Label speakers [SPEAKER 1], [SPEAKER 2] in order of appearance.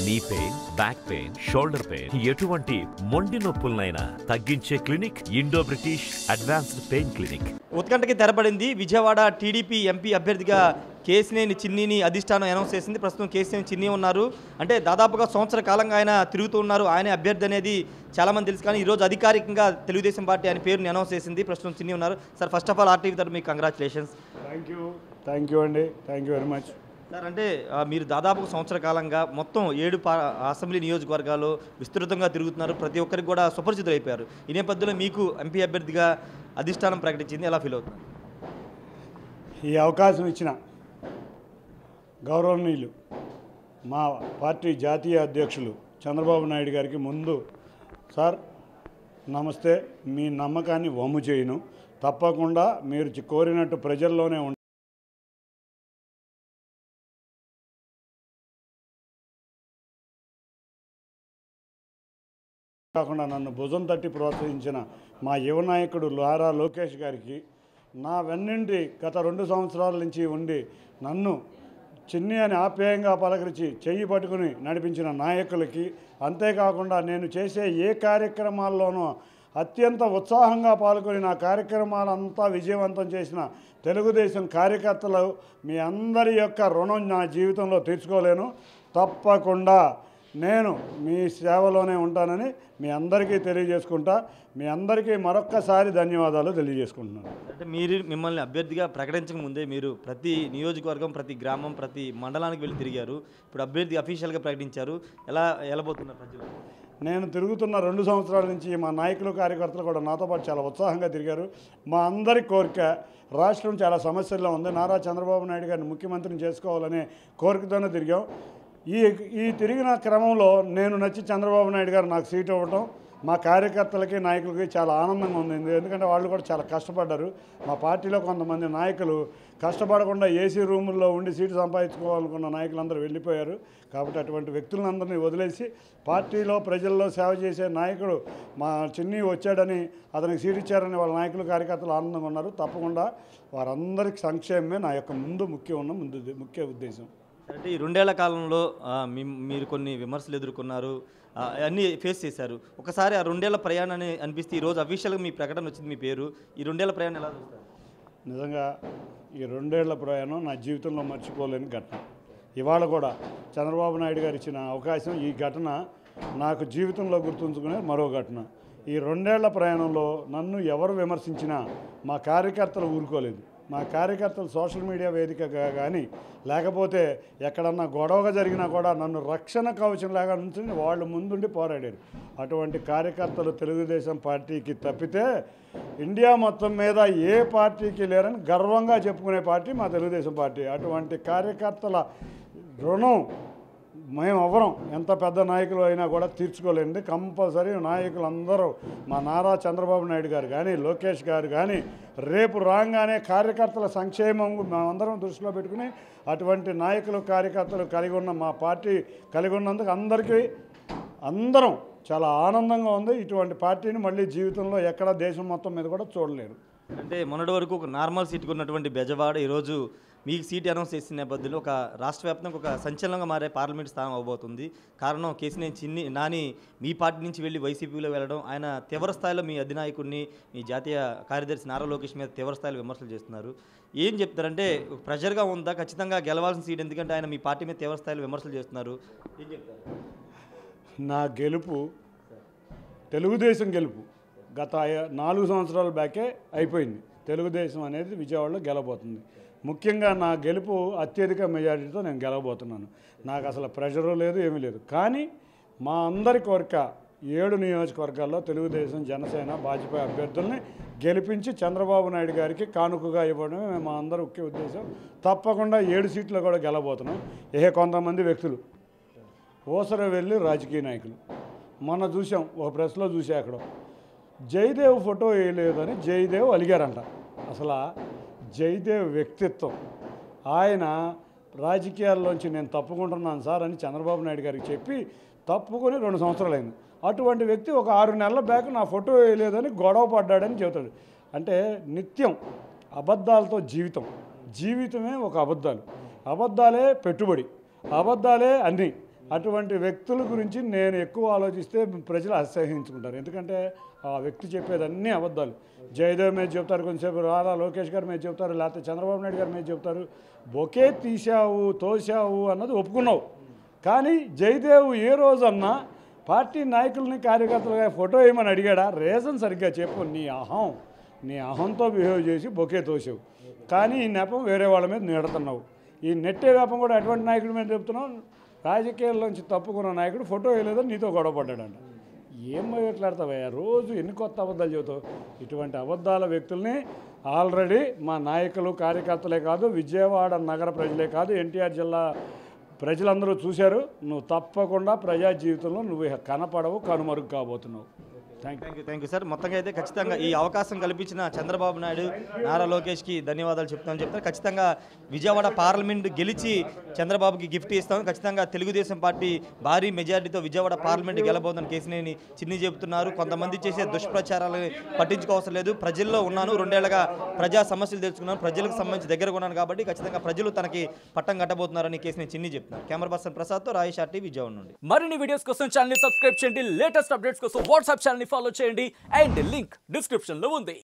[SPEAKER 1] నీ pain, back pain, shoulder pain, ఎటువంటి మొండి నొప్పులనైనా తగ్గించే clinic Indo British advanced pain clinic.
[SPEAKER 2] ఉత్కంఠకి తెరపడింది. విజయవాడ టీడీపీ ఎంపీ అభ్యర్థిగా కేశినేని చిన్నిని అధిష్టానం అనౌన్స్ చేసింది. ప్రస్తుతం కేశినేని చిన్ని ఉన్నారు. అంటే దాదాపుగా సంవత్సర కాలంగా ఆయన తిరుగుతూ ఉన్నారు. ఆయన అభ్యర్థి అనేది చాలామంది తెలుసు. కానీ ఈరోజు అధికారికంగా తెలుగుదేశం పార్టీ ఆయన పేరుని అనౌన్స్ చేసింది. ప్రస్తుతం చిన్ని ఉన్నారు. Sir, first of all RTV తరఫున మీకు కంగ్రాచులేషన్స్.
[SPEAKER 3] థ్యాంక్ యూ అండి. Thank you very much
[SPEAKER 2] sir. అంటే మీరు దాదాపు సంవత్సర కాలంగా మొత్తం 7 అసెంబ్లీ నియోజకవర్గాల్లో విస్తృతంగా తిరుగుతున్నారు. ప్రతి ఒక్కరికి కూడా సుపరిచితులు అయిపోయారు. ఈ నేపథ్యంలో మీకు ఎంపీ అభ్యర్థిగా అధిష్టానం ప్రకటించింది. ఎలా ఫీల్ అవుతున్నారు?
[SPEAKER 3] ఈ అవకాశం ఇచ్చిన గౌరవనీయులు మా పార్టీ జాతీయ అధ్యక్షులు చంద్రబాబు నాయుడు గారికి ముందు సార్ నమస్తే. మీ నమ్మకాన్ని వమ్ము చేయను. తప్పకుండా మీరు కోరినట్టు ప్రజల్లోనే కాకుండా నన్ను భుజం తట్టి ప్రోత్సహించిన మా యువ నాయకుడు నారా లోకేష్ గారికి, నా వెన్నింటి గత 2 సంవత్సరాల నుంచి ఉండి నన్ను చిన్ని అని ఆప్యాయంగా పలకరించి చెయ్యి పట్టుకుని నడిపించిన నాయకులకి, అంతేకాకుండా నేను చేసే ఏ కార్యక్రమాల్లోనూ అత్యంత ఉత్సాహంగా పాల్గొని నా కార్యక్రమాలంతా విజయవంతం చేసిన తెలుగుదేశం కార్యకర్తలు, మీ అందరి యొక్క రుణం నా జీవితంలో తీర్చుకోలేను. తప్పకుండా నేను మీ సేవలోనే ఉంటానని మీ అందరికీ తెలియజేసుకుంటా. మీ అందరికీ మరొక్కసారి ధన్యవాదాలు తెలియజేసుకుంటున్నాను.
[SPEAKER 2] అంటే మిమ్మల్ని అభ్యర్థిగా ప్రకటించక ముందే మీరు ప్రతి నియోజకవర్గం, ప్రతి గ్రామం, ప్రతి మండలానికి వెళ్ళి తిరిగారు. ఇప్పుడు అభ్యర్థి అఫీషియల్గా ప్రకటించారు. ఎలా వెళ్ళబోతున్నారు ప్రజలు?
[SPEAKER 3] నేను తిరుగుతున్న 2 సంవత్సరాల నుంచి మా నాయకులు, కార్యకర్తలు కూడా నాతో పాటు చాలా ఉత్సాహంగా తిరిగారు. మా అందరి కోరిక, రాష్ట్రం చాలా సమస్యల్లో ఉంది. నారా చంద్రబాబు నాయుడు గారిని ముఖ్యమంత్రిని చేసుకోవాలనే కోరికతోనే తిరిగాం. ఈ తిరిగిన క్రమంలో నేను నచ్చి చంద్రబాబు నాయుడు గారు నాకు సీట్ ఇవ్వటం మా కార్యకర్తలకి, నాయకులకి చాలా ఆనందంగా ఉంది. ఎందుకంటే వాళ్ళు కూడా చాలా కష్టపడ్డారు. మా పార్టీలో కొంతమంది నాయకులు కష్టపడకుండా ఏసీ రూముల్లో ఉండి సీటు సంపాదించుకోవాలనుకున్న నాయకులందరూ వెళ్ళిపోయారు. కాబట్టి అటువంటి వ్యక్తులందరినీ వదిలేసి పార్టీలో, ప్రజల్లో సేవ చేసే నాయకుడు మా చిన్ని వచ్చాడని, అతనికి సీట్ ఇచ్చారని వాళ్ళ నాయకులు, కార్యకర్తలు ఆనందంగా ఉన్నారు. తప్పకుండా వారందరికి సంక్షేమమే నా యొక్క ముఖ్య ఉద్దేశం.
[SPEAKER 2] అంటే ఈ 2 ఏళ్ల కాలంలో మీరు కొన్ని విమర్శలు ఎదుర్కొన్నారు, అన్నీ ఫేస్ చేశారు. ఒకసారి ఆ 2 ఏళ్ల ప్రయాణాన్ని అనిపిస్తే ఈరోజు అఫీషియల్గా మీ ప్రకటన వచ్చింది, మీ పేరు. ఈ 2 ఏళ్ల ప్రయాణం ఎలా చూస్తారు?
[SPEAKER 3] నిజంగా ఈ 2 ఏళ్ల ప్రయాణం నా జీవితంలో మర్చిపోలేని ఘటన. ఇవాళ కూడా చంద్రబాబు నాయుడు గారు ఇచ్చిన అవకాశం, ఈ ఘటన నాకు జీవితంలో గుర్తుంచుకునే మరో ఘటన. ఈ 2 ఏళ్ల ప్రయాణంలో నన్ను ఎవరు విమర్శించినా మా కార్యకర్తలు ఊరుకోలేదు. మా కార్యకర్తలు సోషల్ మీడియా వేదికగా కానీ, లేకపోతే ఎక్కడన్నా గొడవగా జరిగినా కూడా నన్ను రక్షణ కవచంలాగా నుంచి వాళ్ళు ముందుండి పోరాడారు. అటువంటి కార్యకర్తలు తెలుగుదేశం పార్టీకి తప్పితే ఇండియా మొత్తం మీద ఏ పార్టీకి లేరని గర్వంగా చెప్పుకునే పార్టీ మా తెలుగుదేశం పార్టీ. అటువంటి కార్యకర్తల రుణం మేము ఎవరం ఎంత పెద్ద నాయకులు అయినా కూడా తీర్చుకోలేండి. కంపల్సరీ నాయకులందరూ మా నారా చంద్రబాబు నాయుడు గారు కానీ, లోకేష్ గారు కానీ రేపు రాగానే కార్యకర్తల సంక్షేమం మేమందరం దృష్టిలో పెట్టుకుని అటువంటి నాయకులు, కార్యకర్తలు కలిగి ఉన్న మా పార్టీ కలిగి ఉన్నందుకు అందరం చాలా ఆనందంగా ఉంది. ఇటువంటి పార్టీని మళ్ళీ జీవితంలో ఎక్కడ దేశం మొత్తం మీద కూడా చూడలేరు.
[SPEAKER 2] అంటే మొన్నటి వరకు ఒక నార్మల్ సీట్కి ఉన్నటువంటి బెజవాడ ఈరోజు మీకు సీట్ అనౌన్స్ చేసిన నేపథ్యంలో ఒక రాష్ట్ర వ్యాప్తంగా ఒక సంచలనంగా మారే పార్లమెంట్ స్థానం అవబోతుంది. కారణం కేశినేని చిన్ని నాని మీ పార్టీ నుంచి వెళ్ళి వైసీపీలో వెళ్ళడం, ఆయన తీవ్ర స్థాయిలో మీ అధినాయకుడిని, మీ జాతీయ కార్యదర్శి నారా లోకేష్ మీద తీవ్ర స్థాయిలో విమర్శలు చేస్తున్నారు. ఏం చెప్తారంటే ప్రెషర్గా ఉందా? ఖచ్చితంగా గెలవాల్సిన సీట్, ఎందుకంటే ఆయన మీ పార్టీ మీద తీవ్ర స్థాయిలో విమర్శలు చేస్తున్నారు. ఏం చెప్తారు?
[SPEAKER 3] నా గెలుపు తెలుగుదేశం గెలుపు గత 4 సంవత్సరాల బ్యాకే అయిపోయింది. తెలుగుదేశం అనేది విజయవాడలో గెలబోతుంది. ముఖ్యంగా నా గెలుపు అత్యధిక మెజారిటీతో నేను గెలవబోతున్నాను. నాకు అసలు ప్రెషరు లేదు, ఏమీ లేదు. కానీ మా అందరి కోరిక 7 నియోజకవర్గాల్లో తెలుగుదేశం, జనసేన, భాజపా అభ్యర్థుల్ని గెలిపించి చంద్రబాబు నాయుడు గారికి కానుకగా ఇవ్వడమే మా అందరి ముఖ్య ఉద్దేశం. తప్పకుండా 7 సీట్లు కూడా గెలవబోతున్నాం. కొంతమంది వ్యక్తులు ఓసర వెళ్ళి రాజకీయ నాయకులు మొన్న చూసాం, ఒక ప్రెస్లో చూసా, అక్కడ జయదేవ్ ఫోటో వేయలేదని జయదేవ్ అలిగారంట. అసలు జయదేవ్ వ్యక్తిత్వం, ఆయన రాజకీయాల్లోంచి నేను తప్పుకుంటున్నాను సార్ అని చంద్రబాబు నాయుడు గారికి చెప్పి తప్పుకొని 2 సంవత్సరాలైంది. అటువంటి వ్యక్తి ఒక 6 నెలల బ్యాక్ నా ఫోటో వేయలేదని గొడవ పడ్డాడని చెబుతాడు. అంటే నిత్యం అబద్ధాలతో జీవితమే ఒక అబద్ధాలే పెట్టుబడి, అబద్ధాలే అన్నీ. అటువంటి వ్యక్తుల గురించి నేను ఎక్కువ ఆలోచిస్తే ప్రజలు అసహ్యించుకుంటారు. ఎందుకంటే ఆ వ్యక్తి చెప్పేది అన్నీ అబద్ధాలు. జయదేవ్ మీద చెప్తారు, కొంచెంసేపు రారా లోకేష్ గారి మీద చెప్తారు, లేకపోతే చంద్రబాబు నాయుడు గారి మీద చెప్తారు. బొకే తీసావు తోసావు అన్నది ఒప్పుకున్నావు, కానీ జయదేవ్ ఏ రోజన్నా పార్టీ నాయకుల్ని కార్యకర్తలుగా ఫోటో వేయమని అడిగాడా? రీజన్ సరిగ్గా చెప్పు. నీ అహంతో బిహేవ్ చేసి బొకే తోసావు, కానీ ఈ నెపం వేరే వాళ్ళ మీద నెడుతున్నావు. ఈ నెట్టే వేపం కూడా అటువంటి నాయకుడి మీద చెప్తున్నావు. రాజకీయాల్లోంచి తప్పుకున్న నాయకుడు ఫోటో వేయలేదని నీతో గొడవ పడ్డాడంట. ఏం మాట్లాడతావయ్యా? రోజు ఎన్ని కొత్త అబద్ధాలు చెబుతావు? ఇటువంటి అబద్ధాల వ్యక్తుల్ని ఆల్రెడీ మా నాయకులు కార్యకర్తలే కాదు, విజయవాడ నగర ప్రజలే కాదు, ఎన్టీఆర్ జిల్లా ప్రజలందరూ చూశారు. నువ్వు తప్పకుండా ప్రజా జీవితంలో నువ్వు కనపడవు, కనుమరుగు కాబోతున్నావు.
[SPEAKER 2] Thank you sir. మొత్తంగా అయితే ఖచ్చితంగా ఈ అవకాశం కల్పించిన చంద్రబాబు నాయుడు, నారా లోకేష్కి ధన్యవాదాలు చెప్తాను. ఖచ్చితంగా విజయవాడ పార్లమెంట్ గెలిచి చంద్రబాబుకి గిఫ్ట్ ఇస్తామని ఖచ్చితంగా తెలుగుదేశం పార్టీ భారీ మెజారిటీతో విజయవాడ పార్లమెంట్ గెలబోతుందని కేసినేని చిన్ని చెబుతున్నారు. కొంతమంది చేసే దుష్ప్రచారాలని పట్టించుకోవసరం లేదు. ప్రజల్లో ఉన్నాను, 2 ఏళ్లుగా ప్రజా సమస్యలు తెలుసుకున్నాను, ప్రజలకు సంబంధించి దగ్గరగా ఉన్నాను కాబట్టి ఖచ్చితంగా ప్రజలు తనకి పట్టం కట్టబోతున్నారని కేసినేని చిన్ని చెప్తున్నారు. Camera person ప్రసాద్తో Rayesh RT Vijayawada నుండి.
[SPEAKER 4] మరిన్ని వీడియోస్ కోసం ఛానల్ సబ్స్క్రైబ్ చేయండి, లేటెస్ట్ అప్డేట్స్ కోసం వాట్సాప్ ఛానల్ ఫాలో చేయండి అండ్ లింక్ డిస్క్రిప్షన్ లో ఉంది.